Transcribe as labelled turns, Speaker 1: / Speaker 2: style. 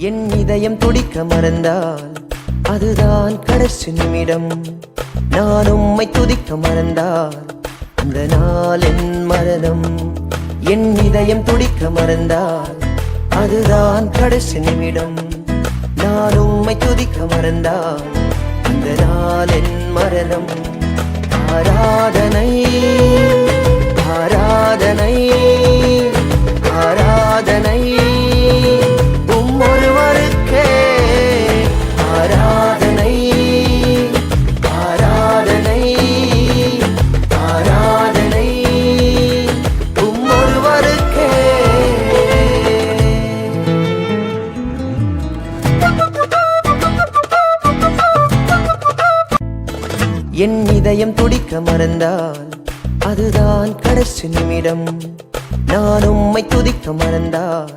Speaker 1: என் இதயம் துடிக்க மறந்தால் அதுதான் கடைசி நிமிடம். நான் உம்மை துதிக்க மறந்தால் அந்த நாள் என் மரணம். என் இதயம் துடிக்க மறந்தால் அதுதான் கடைசி நிமிடம். நான் உம்மை துதிக்க மறந்தால் அந்த நாள் என் மரணம். ஆராதனை ஆராதனை ஆராதனை ஒருவருக்கே. ஆராதனை ஆராதனை ஆராதனை ஒருவருக்கே. என் இதயம் துடிக்க மறந்தால் அதுதான் கடைசி நிமிடம். நான் உம்மை துதிக்க மறந்தால்